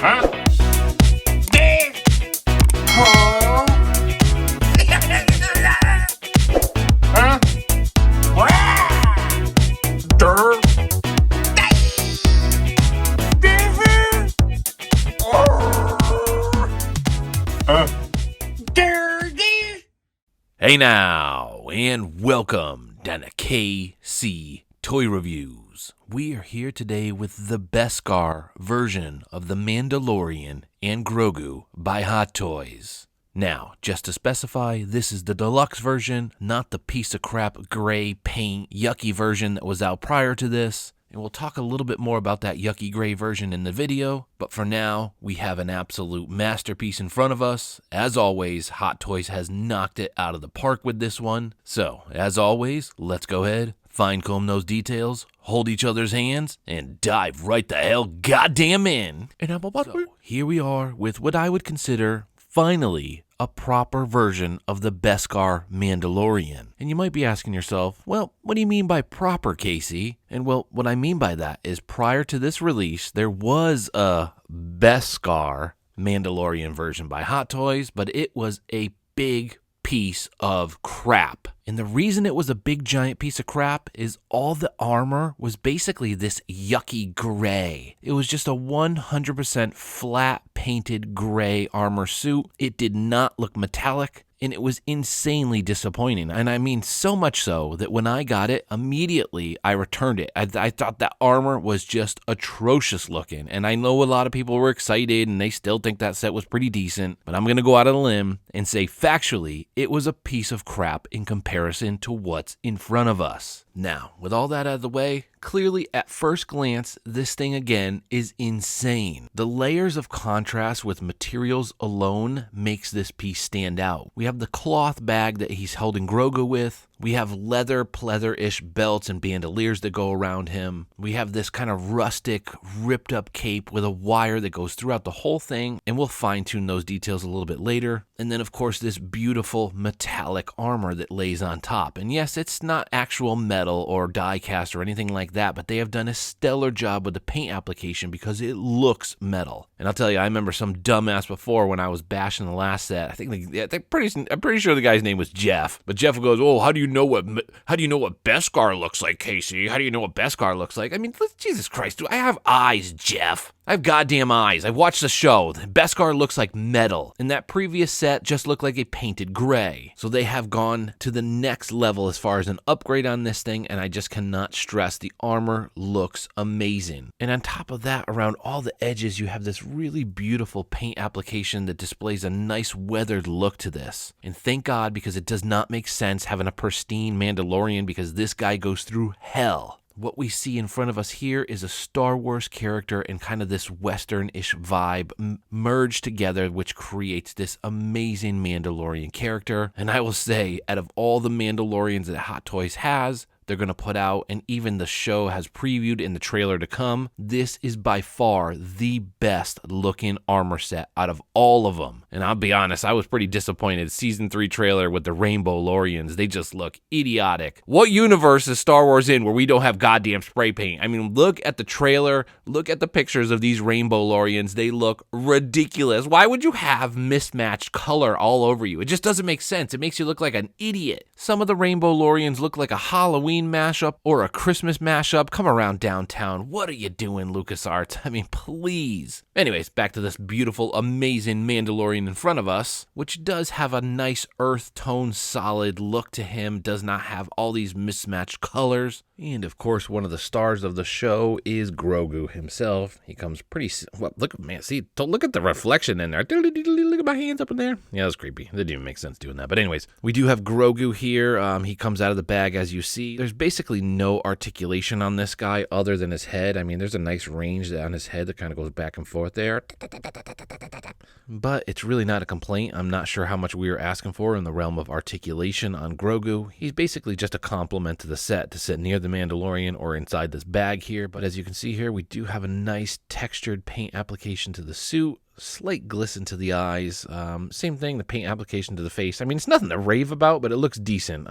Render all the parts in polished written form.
Huh? Dig. Huh? Huh? Dirt. Hey now, and welcome down to KC Toy Reviews. We are here today with the Beskar version of the Mandalorian and Grogu by Hot Toys. Now, just to specify, this is the deluxe version, not the piece of crap gray paint yucky version that was out prior to this. And we'll talk a little bit more about that yucky gray version in the video, but for now, we have an absolute masterpiece in front of us. As always, Hot Toys has knocked it out of the park with this one. So, as always, let's go ahead, fine comb those details, hold each other's hands, and dive right the hell goddamn in. And here we are with what I would consider, finally, a proper version of the Beskar Mandalorian. And you might be asking yourself, well, what do you mean by proper, Casey? And well, what I mean by that is prior to this release, there was a Beskar Mandalorian version by Hot Toys, but it was a big piece of crap. And the reason it was a big giant piece of crap is all the armor was basically this yucky gray. It was just a 100% flat painted gray armor suit. It did not look metallic. And it was insanely disappointing. And I mean, so much so that when I got it, immediately I returned it. I thought that armor was just atrocious looking. And I know a lot of people were excited and they still think that set was pretty decent. But I'm going to go out on a limb and say factually, it was a piece of crap in comparison to what's in front of us. Now, with all that out of the way, clearly at first glance, this thing again is insane. The layers of contrast with materials alone makes this piece stand out. We have the cloth bag that he's holding Grogu with. We have leather, pleather-ish belts and bandoliers that go around him. We have this kind of rustic, ripped up cape with a wire that goes throughout the whole thing, and we'll fine-tune those details a little bit later. And then, of course, this beautiful metallic armor that lays on top. And yes, it's not actual metal or die-cast or anything like that, but they have done a stellar job with the paint application because it looks metal. And I'll tell you, I remember some dumbass before when I was bashing the last set. I'm pretty sure the guy's name was Jeff. But Jeff goes, "Oh, how do you know what Beskar looks like, Casey? How do you know what Beskar looks like?" I mean, Jesus Christ, dude, I have eyes, Jeff. I have goddamn eyes. I've watched the show. Beskar looks like metal, and that previous set just looked like a painted gray. So they have gone to the next level as far as an upgrade on this thing, and I just cannot stress the armor looks amazing. And on top of that, around all the edges, you have this really beautiful paint application that displays a nice weathered look to this. And thank God, because it does not make sense having a pristine Mandalorian because this guy goes through hell. What we see in front of us here is a Star Wars character and kind of this Western-ish vibe merged together, which creates this amazing Mandalorian character. And I will say, out of all the Mandalorians that Hot Toys has, they're going to put out, and even the show has previewed in the trailer to come, this is by far the best looking armor set out of all of them. And I'll be honest, I was pretty disappointed. Season 3 trailer with the Rainbow Lorians, they just look idiotic. What universe is Star Wars in where we don't have goddamn spray paint? I mean, look at the trailer, look at the pictures of these Rainbow Lorians, they look ridiculous. Why would you have mismatched color all over you? It just doesn't make sense. It makes you look like an idiot. Some of the Rainbow Lorians look like a Halloween mashup or a Christmas mashup. Come around downtown. What are you doing, LucasArts? I mean, please. Anyways, back to this beautiful, amazing Mandalorian in front of us, which does have a nice earth tone, solid look to him, does not have all these mismatched colors. And of course, one of the stars of the show is Grogu himself. He comes pretty, well, look, man, see, look at the reflection in there. Look at my hands up in there. Yeah, that's creepy. That didn't even make sense doing that. But anyways, we do have Grogu here. He comes out of the bag, as you see. There's basically no articulation on this guy other than his head. I mean, there's a nice range on his head that kind of goes back and forth there. But it's really not a complaint. I'm not sure how much we were asking for in the realm of articulation on Grogu. He's basically just a compliment to the set to sit near the Mandalorian or inside this bag here. But as you can see here, we do have a nice textured paint application to the suit. slight glisten to the eyes. Same thing, the paint application to the face. I mean, it's nothing to rave about, but it looks decent.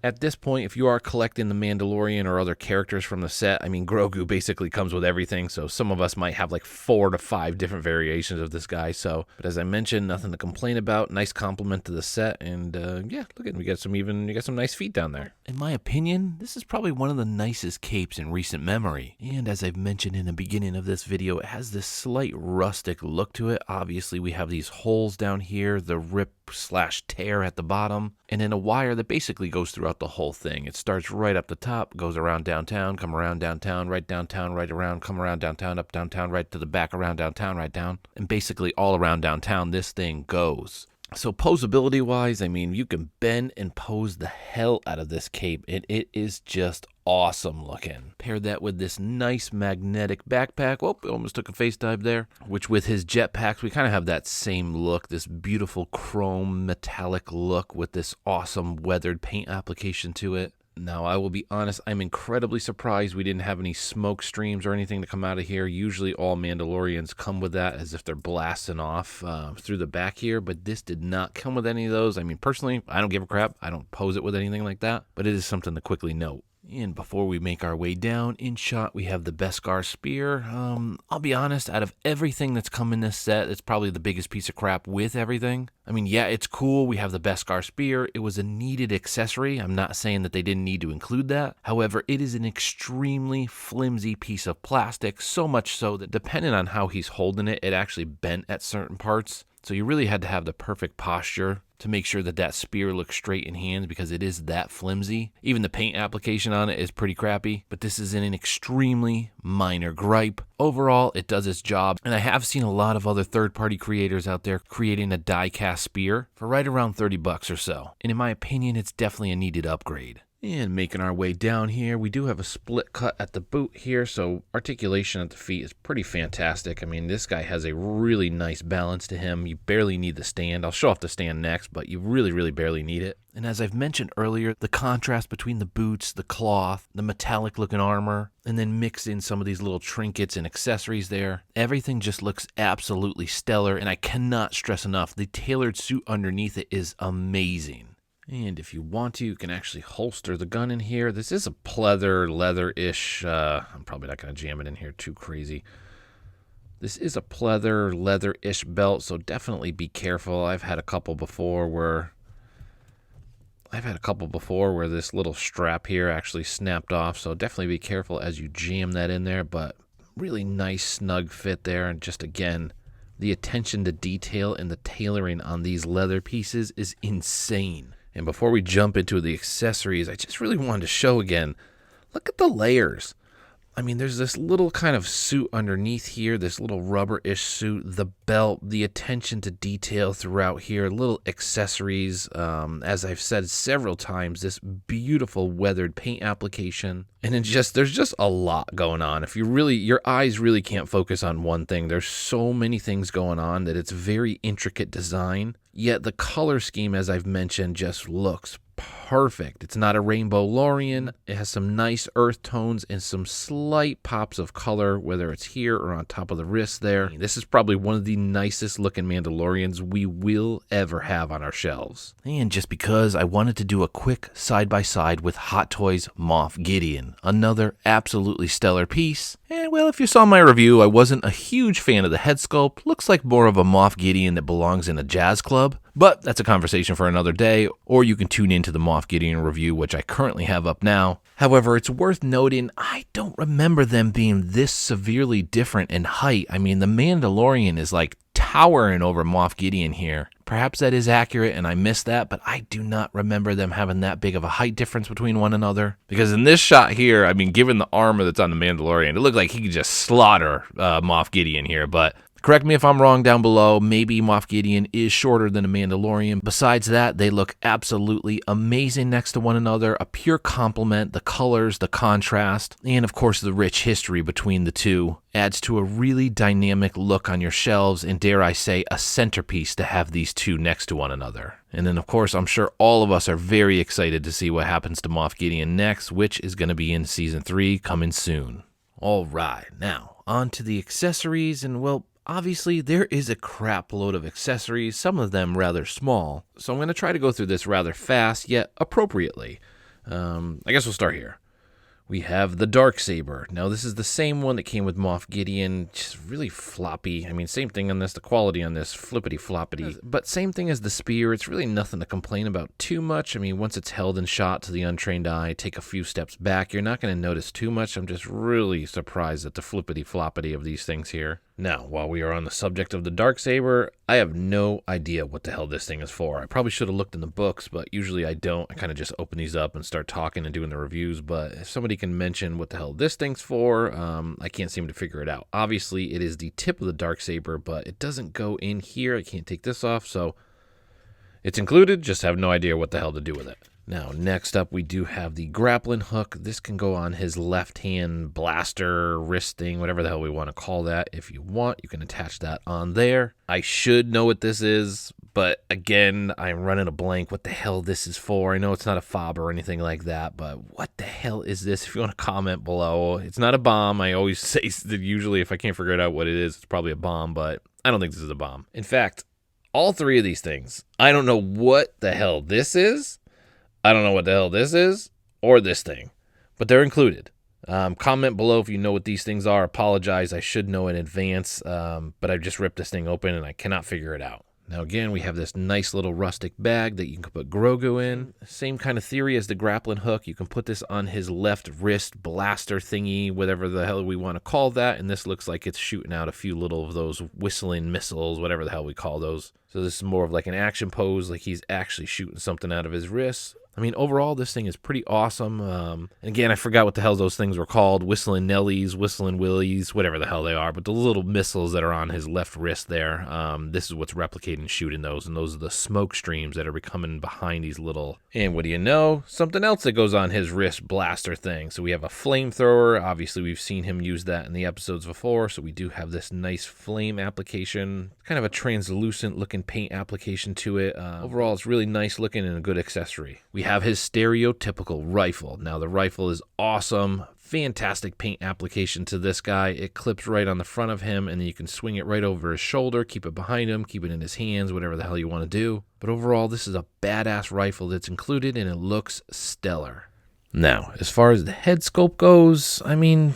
At this point, if you are collecting the Mandalorian or other characters from the set, I mean, Grogu basically comes with everything, so some of us might have like 4 to 5 different variations of this guy. So, but as I mentioned, nothing to complain about. Nice compliment to the set, and yeah, look at, you got some nice feet down there. In my opinion, this is probably one of the nicest capes in recent memory. And as I've mentioned in the beginning of this video, it has this slight rustic look to it. Obviously, we have these holes down here, the rip/tear at the bottom, and then a wire that basically goes throughout the whole thing. It starts right up the top, goes around downtown, come around downtown, right around, come around downtown, up downtown, right to the back, around downtown, right down, and basically all around downtown this thing goes. So posability wise, I mean, you can bend and pose the hell out of this cape, and it is just awesome looking. Pair that with this nice magnetic backpack. Oh, almost took a face dive there. Which with his jetpacks, we kind of have that same look, this beautiful chrome metallic look with this awesome weathered paint application to it. Now, I will be honest, I'm incredibly surprised we didn't have any smoke streams or anything to come out of here. Usually all Mandalorians come with that as if they're blasting off through the back here, but this did not come with any of those. I mean, personally, I don't give a crap. I don't pose it with anything like that, but it is something to quickly note. And before we make our way down, in shot, we have the Beskar spear. I'll be honest, out of everything that's come in this set, it's probably the biggest piece of crap with everything. I mean, yeah, it's cool. We have the Beskar spear. It was a needed accessory. I'm not saying that they didn't need to include that. However, it is an extremely flimsy piece of plastic, so much so that depending on how he's holding it, it actually bent at certain parts. So you really had to have the perfect posture to make sure that that spear looks straight in hand because it is that flimsy. Even the paint application on it is pretty crappy, but this is an extremely minor gripe. Overall, it does its job, and I have seen a lot of other third-party creators out there creating a die-cast spear for right around $30 or so. And in my opinion, it's definitely a needed upgrade. And making our way down here, we do have a split cut at the boot here, so articulation at the feet is pretty fantastic. I mean, this guy has a really nice balance to him. You barely need the stand. I'll show off the stand next, but you really barely need it. And as I've mentioned earlier, the contrast between the boots, the cloth, the metallic looking armor, and then mix in some of these little trinkets and accessories there, everything just looks absolutely stellar, and I cannot stress enough, the tailored suit underneath it is amazing. And if you want to, you can actually holster the gun in here. This is a pleather, leather-ish. I'm probably not going to jam it in here too crazy. This is a pleather, leather-ish belt, so definitely be careful. I've had a couple before where this little strap here actually snapped off, so definitely be careful as you jam that in there. But really nice, snug fit there, and just again, the attention to detail and the tailoring on these leather pieces is insane. And before we jump into the accessories, I just really wanted to show again, look at the layers. I mean, there's this little kind of suit underneath here, this little rubber-ish suit, the belt, the attention to detail throughout here, little accessories, as I've said several times, this beautiful weathered paint application. And there's just a lot going on. If your eyes really can't focus on one thing. There's so many things going on that it's very intricate design. Yet the color scheme, as I've mentioned, just looks perfect. It's not a rainbow Lorian. It has some nice earth tones and some slight pops of color, whether it's here or on top of the wrist there. This is probably one of the nicest looking Mandalorians we will ever have on our shelves. And just because I wanted to do a quick side-by-side with Hot Toys Moff Gideon, another absolutely stellar piece. And well, if you saw my review, I wasn't a huge fan of the head sculpt. Looks like more of a Moff Gideon that belongs in a jazz club. But that's a conversation for another day, or you can tune into the Moff Gideon review, which I currently have up now. However, it's worth noting, I don't remember them being this severely different in height. I mean, the Mandalorian is like towering over Moff Gideon here. Perhaps that is accurate and I missed that, but I do not remember them having that big of a height difference between one another. Because in this shot here, I mean, given the armor that's on the Mandalorian, it looked like he could just slaughter Moff Gideon here, but correct me if I'm wrong down below. Maybe Moff Gideon is shorter than a Mandalorian. Besides that, they look absolutely amazing next to one another. A pure compliment. The colors, the contrast, and of course the rich history between the two adds to a really dynamic look on your shelves, and dare I say, a centerpiece to have these two next to one another. And then of course, I'm sure all of us are very excited to see what happens to Moff Gideon next, which is going to be in Season 3 coming soon. All right, now on to the accessories, and well, Obviously, there is a crap load of accessories, some of them rather small, so I'm going to try to go through this rather fast, yet appropriately. I guess we'll start here. We have the Darksaber. Now, this is the same one that came with Moff Gideon, just really floppy. I mean, same thing on this, the quality on this, flippity-floppity. But same thing as the spear, it's really nothing to complain about too much. I mean, once it's held and shot to the untrained eye, take a few steps back, you're not going to notice too much. I'm just really surprised at the flippity-floppity of these things here. Now, while we are on the subject of the Darksaber, I have no idea what the hell this thing is for. I probably should have looked in the books, but usually I don't. I kind of just open these up and start talking and doing the reviews, but if somebody can mention what the hell this thing's for, I can't seem to figure it out. Obviously, it is the tip of the Darksaber, but it doesn't go in here. I can't take this off, so it's included, just have no idea what the hell to do with it. Now, next up, we do have the grappling hook. This can go on his left-hand blaster, wrist thing, whatever the hell we want to call that. If you want, you can attach that on there. I should know what this is, but again, I'm running a blank what the hell this is for. I know it's not a fob or anything like that, but what the hell is this? If you want to comment below. It's not a bomb. I always say that usually if I can't figure it out what it is, it's probably a bomb, but I don't think this is a bomb. In fact, all three of these things, I don't know what the hell this is. I don't know what the hell this is, or this thing, but they're included. Comment below if you know what these things are. Apologize, I should know in advance, but I just ripped this thing open and I cannot figure it out. Now again, we have this nice little rustic bag that you can put Grogu in. Same kind of theory as the grappling hook. You can put this on his left wrist blaster thingy, whatever the hell we want to call that, and this looks like it's shooting out a few little of those whistling missiles, whatever the hell we call those. So this is more of like an action pose, like he's actually shooting something out of his wrist. I mean, overall, this thing is pretty awesome. And again, I forgot what the hell those things were called. Whistling Nellies, Whistling Willies, whatever the hell they are. But the little missiles that are on his left wrist there, this is what's replicating shooting those. And those are the smoke streams that are coming behind these little... And what do you know? Something else that goes on his wrist blaster thing. So we have a flamethrower. Obviously, we've seen him use that in the episodes before. So we do have this nice flame application. Kind of a translucent looking paint application to it. Overall, it's really nice looking and a good accessory. We have his stereotypical rifle. Now, the rifle is awesome. Fantastic paint application to this guy. It clips right on the front of him, and then you can swing it right over his shoulder, keep it behind him, keep it in his hands, whatever the hell you want to do. But overall, this is a badass rifle that's included, and it looks stellar. Now, as far as the head sculpt goes, I mean...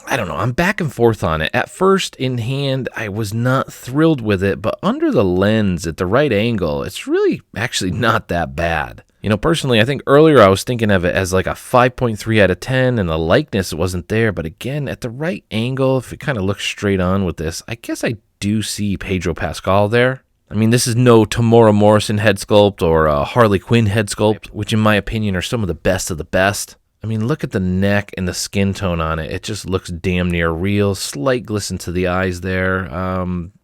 I don't know, I'm back and forth on it. At first, in hand, I was not thrilled with it, but under the lens, at the right angle, it's really actually not that bad. You know, personally, I think earlier I was thinking of it as like a 5.3 out of 10, and the likeness wasn't there, but again, at the right angle, if it kind of looks straight on with this, I guess I do see Pedro Pascal there. I mean, this is no Tamora Morrison head sculpt or a Harley Quinn head sculpt, which in my opinion are some of the best of the best. I mean, look at the neck and the skin tone on it. It just looks damn near real. Slight glisten to the eyes there.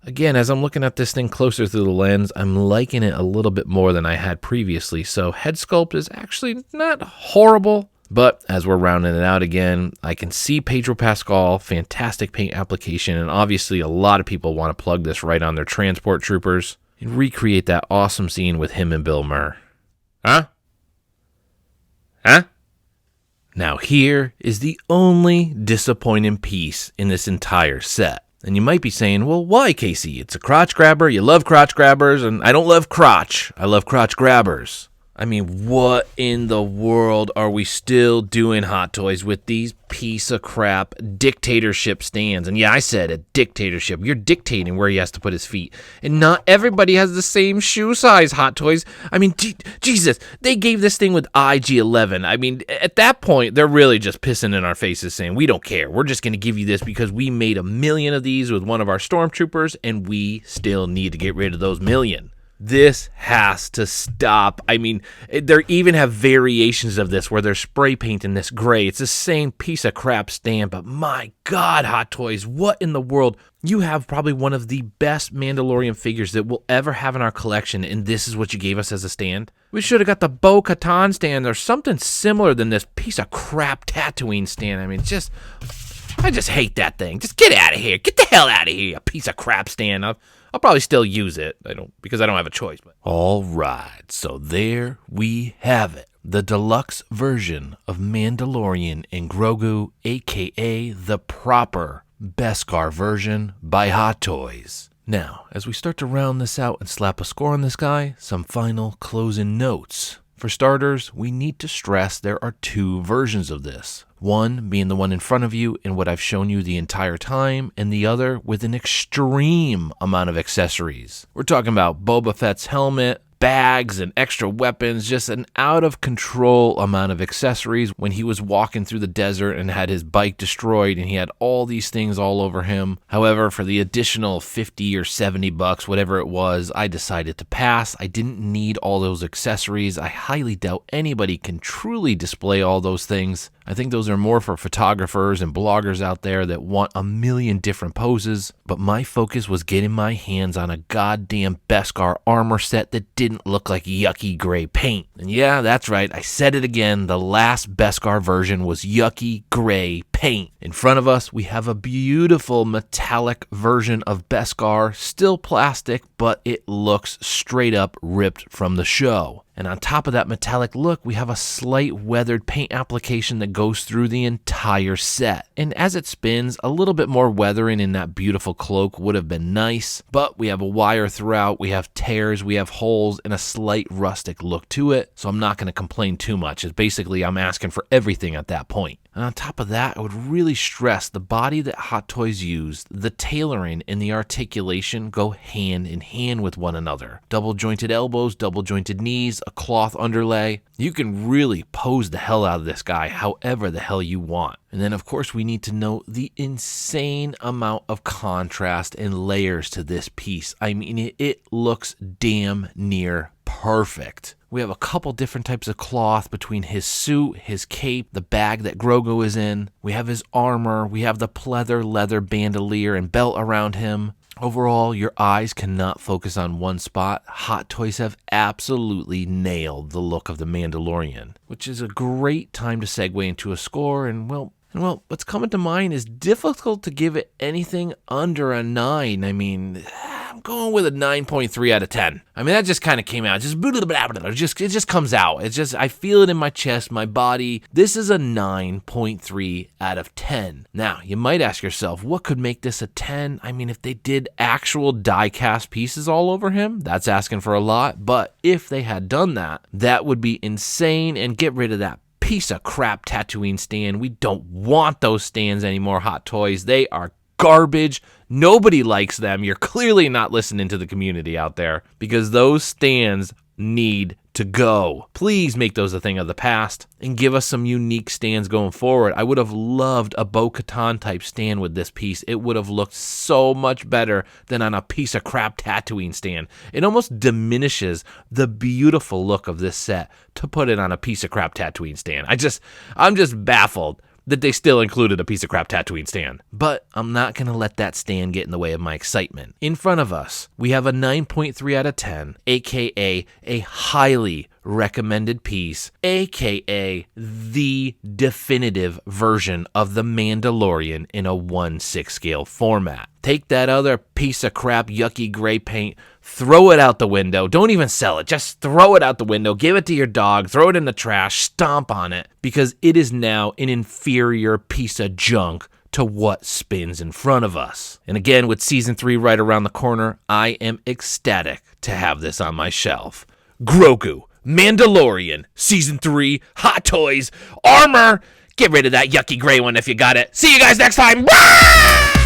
Again, as I'm looking at this thing closer through the lens, I'm liking it a little bit more than I had previously. So head sculpt is actually not horrible. But as we're rounding it out again, I can see Pedro Pascal, fantastic paint application. And obviously a lot of people want to plug this right on their transport troopers and recreate that awesome scene with him and Bill Murray. Huh? Now here is the only disappointing piece in this entire set. And you might be saying, well, why, Casey? It's a crotch grabber. You love crotch grabbers, and I don't love crotch. I love crotch grabbers. I mean, what in the world are we still doing, Hot Toys, with these piece of crap dictatorship stands? And yeah, I said a dictatorship. You're dictating where he has to put his feet. And not everybody has the same shoe size, Hot Toys. I mean, Jesus, they gave this thing with IG-11. I mean, at that point, they're really just pissing in our faces saying, we don't care. We're just going to give you this because we made 1 million of these with one of our stormtroopers, and we still need to get rid of those 1 million. This has to stop. I mean, they even have variations of this where they're spray painting this gray. It's the same piece of crap stand, but my God, Hot Toys, what in the world? You have probably one of the best Mandalorian figures that we'll ever have in our collection, and this is what you gave us as a stand? We should have got the Bo-Katan stand or something similar than this piece of crap Tatooine stand. I mean, I just hate that thing. Just get out of here. Get the hell out of here, a piece of crap stand. I'll probably still use it. Because I don't have a choice. But. All right, so there we have it. The deluxe version of Mandalorian and Grogu, a.k.a. the proper Beskar version by Hot Toys. Now, as we start to round this out and slap a score on this guy, some final closing notes. For starters, we need to stress there are two versions of this. One being the one in front of you in what I've shown you the entire time, and the other with an extreme amount of accessories. We're talking about Boba Fett's helmet, bags and extra weapons, just an out of control amount of accessories when he was walking through the desert and had his bike destroyed and he had all these things all over him. However, for the additional $50 or $70, whatever it was, I decided to pass. I didn't need all those accessories. I highly doubt anybody can truly display all those things. I think those are more for photographers and bloggers out there that want a million different poses, but my focus was getting my hands on a goddamn Beskar armor set that didn't look like yucky gray paint. And yeah, that's right, I said it again, the last Beskar version was yucky gray paint. In front of us, we have a beautiful metallic version of Beskar, still plastic, but it looks straight up ripped from the show. And on top of that metallic look, we have a slight weathered paint application that goes through the entire set. And as it spins, a little bit more weathering in that beautiful cloak would have been nice, but we have a wire throughout, we have tears, we have holes, and a slight rustic look to it, so I'm not going to complain too much. It's basically I'm asking for everything at that point. And on top of that, I would really stress the body that Hot Toys used, the tailoring and the articulation go hand in hand with one another. Double jointed elbows, double jointed knees, a cloth underlay. You can really pose the hell out of this guy however the hell you want. And then of course we need to note the insane amount of contrast and layers to this piece. I mean, it looks damn near perfect. We have a couple different types of cloth between his suit, his cape, the bag that Grogu is in. We have his armor. We have the pleather leather bandolier and belt around him. Overall, your eyes cannot focus on one spot. Hot Toys have absolutely nailed the look of the Mandalorian, which is a great time to segue into a score. And well, what's coming to mind is difficult to give it anything under a 9. I mean, I'm going with a 9.3 out of 10. I mean, that just kind of came out. It just comes out. It's just, I feel it in my chest, my body. This is a 9.3 out of 10. Now, you might ask yourself, what could make this a 10? I mean, if they did actual die-cast pieces all over him, that's asking for a lot. But if they had done that, that would be insane, and get rid of that piece of crap Tatooine stand. We don't want those stands anymore, Hot Toys. They are garbage. Nobody likes them. You're clearly not listening to the community out there, because those stands need to go. Please make those a thing of the past and give us some unique stands going forward. I would have loved a Bo-Katan type stand with this piece. It would have looked so much better than on a piece of crap Tatooine stand. It almost diminishes the beautiful look of this set to put it on a piece of crap Tatooine stand. I'm just baffled that they still included a piece of crap Tatooine stand. But I'm not going to let that stand get in the way of my excitement. In front of us, we have a 9.3 out of 10, aka a highly recommended piece, aka the definitive version of the Mandalorian in a 1/6 scale format. Take that other piece of crap yucky gray paint, throw it out the window. Don't even sell it. Just throw it out the window. Give it to your dog. Throw it in the trash. Stomp on it, because it is now an inferior piece of junk to what spins in front of us. And again, with Season 3 right around the corner, I am ecstatic to have this on my shelf. Grogu, Mandalorian, Season 3, Hot Toys, armor. Get rid of that yucky gray one if you got it. See you guys next time. Bye!